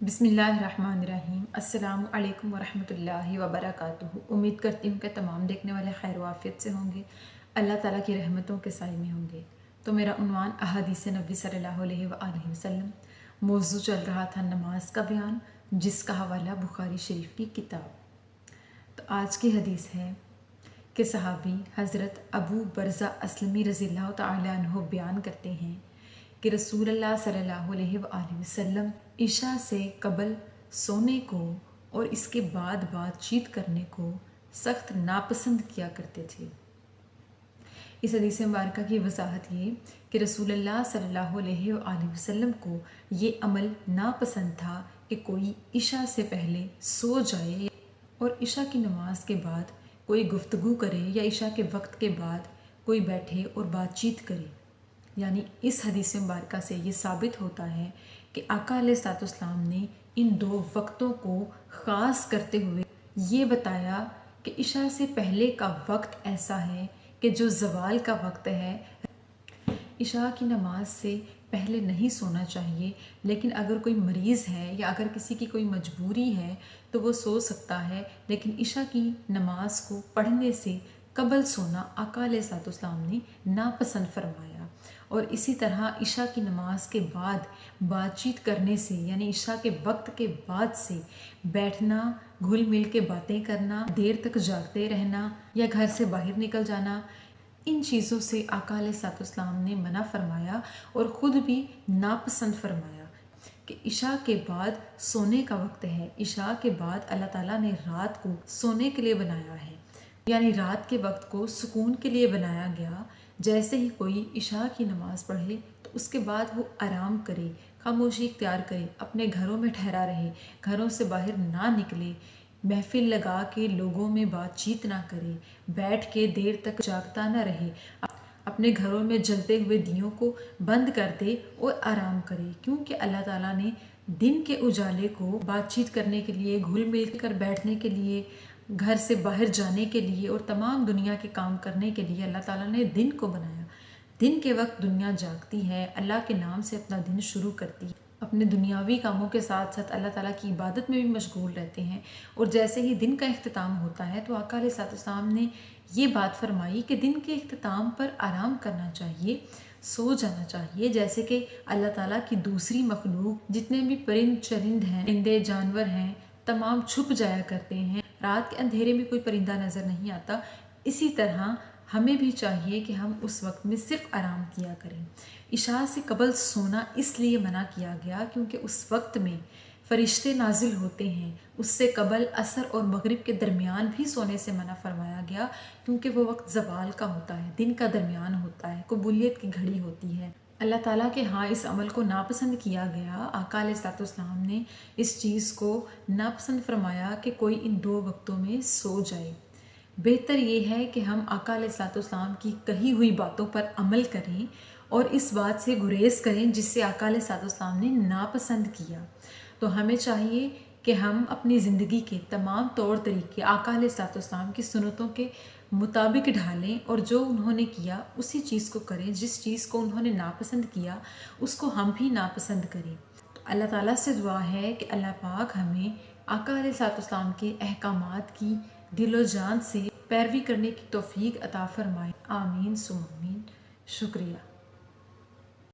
बिस्मिल्लाहिर्रहमानिर्रहीम। अस्सलामु अलैकुम वरहमतुल्लाहि वबरकातुहू। उम्मीद करती हूँ कि तमाम देखने वाले खैर वाफ़ियत से होंगे, अल्लाह ताला की रहमतों के साए में होंगे। तो मेरा उन्वान अहादीस नबी सल्लल्लाहु अलैहि वसल्लम, मौजू चल रहा था नमाज का बयान, जिसका हवाला बुखारी शरीफ की किताब। तो आज की हदीस है कि सहाबी हज़रत अबू बरज़ा अस्लमी रज़ियल्लाहु तआला अन्हु बयान करते हैं कि रसूलुल्लाह सल्लल्लाहु अलैहि वसल्लम इशा से कबल सोने को और इसके बाद बातचीत करने को सख्त नापसंद किया करते थे। इस हदीस मुबारका की वजाहत ये कि रसूलुल्लाह सल्लल्लाहु अलैहि वसल्लम को ये अमल नापसंद था कि कोई इशा से पहले सो जाए और इशा की नमाज के बाद कोई गुफ्तगू करे या इशा के वक्त के बाद कोई बैठे और बातचीत करे। यानी इस हदीस मुबारका से ये साबित होता है कि आका अलैहिस्सलाम ने इन दो वक्तों को ख़ास करते हुए ये बताया कि इशा से पहले का वक्त ऐसा है कि जो ज़वाल का वक्त है। इशा की नमाज से पहले नहीं सोना चाहिए, लेकिन अगर कोई मरीज़ है या अगर किसी की कोई मजबूरी है तो वो सो सकता है, लेकिन इशा की नमाज को पढ़ने से कबल सोना आका अलैहिस्सलाम ने नापसंद फरमाया। और इसी तरह इशा की नमाज के बाद बातचीत करने से, यानी इशा के वक्त के बाद से बैठना, घुल मिल के बातें करना, देर तक जागते रहना या घर से बाहर निकल जाना, इन चीज़ों से आका अलैहिस्सलाम ने मना फरमाया और ख़ुद भी नापसंद फरमाया कि इशा के बाद सोने का वक्त है। इशा के बाद अल्लाह ताला ने रात को सोने के लिए बनाया है, यानी रात के वक्त को सुकून के लिए बनाया गया। जैसे ही कोई इशा की नमाज़ पढ़े तो उसके बाद वो आराम करे, खामोशी इख्तियार करे, अपने घरों में ठहरा रहे, घरों से बाहर ना निकले, महफिल लगा के लोगों में बातचीत ना करे, बैठ के देर तक जागता ना रहे, अपने घरों में जलते हुए दियों को बंद कर दे और आराम करे। क्योंकि अल्लाह ताला ने दिन के उजाले को बातचीत करने के लिए, घुल मिल कर बैठने के लिए, घर से बाहर जाने के लिए और तमाम दुनिया के काम करने के लिए अल्लाह ताला ने दिन को बनाया। दिन के वक्त दुनिया जागती है, अल्लाह के नाम से अपना दिन शुरू करती है, अपने दुनियावी कामों के साथ साथ अल्लाह ताला की इबादत में भी मशगूल रहते हैं। और जैसे ही दिन का इख्तिताम होता है तो आका अलैहिस्सलाम ने ये बात फरमाई कि दिन के इख्तिताम पर आराम करना चाहिए, सो जाना चाहिए। जैसे कि अल्लाह ताला की दूसरी मखलूक जितने भी परिंद चरिंद हैं, परिंदे जानवर हैं, तमाम छुप जाया करते हैं, रात के अंधेरे में कोई परिंदा नज़र नहीं आता। इसी तरह हमें भी चाहिए कि हम उस वक्त में सिर्फ आराम किया करें। इशा से कबल सोना इसलिए मना किया गया क्योंकि उस वक्त में फरिश्ते नाजिल होते हैं। उससे कबल असर और मगरिब के दरमियान भी सोने से मना फरमाया गया, क्योंकि वो वक्त ज़वाल का होता है, दिन का दरमियान होता है, कबूलियत की घड़ी होती है। अल्लाह ताला के हाँ इस अमल को नापसंद किया गया। आका अलैहिस्सलाम ने इस चीज़ को नापसंद फरमाया कि कोई इन दो वक्तों में सो जाए। बेहतर ये है कि हम आका अलैहिस्सलाम की कही हुई बातों पर अमल करें और इस बात से गुरेज करें जिससे आका अलैहिस्सलाम ने नापसंद किया। तो हमें चाहिए कि हम अपनी ज़िंदगी के तमाम तौर तरीके आका अलैहिस्सलाम की सुन्नतों के मुताबिक ढालें और जो उन्होंने किया उसी चीज़ को करें। जिस चीज़ को उन्होंने नापसंद किया उसको हम भी नापसंद करें। तो अल्लाह ताला से दुआ है कि अल्लाह पाक हमें आका अलैहिस्सलाम के अहकामात की दिलो जान से पैरवी करने की तौफीक अता फरमाए। आमीन सुम आमीन। शुक्रिया।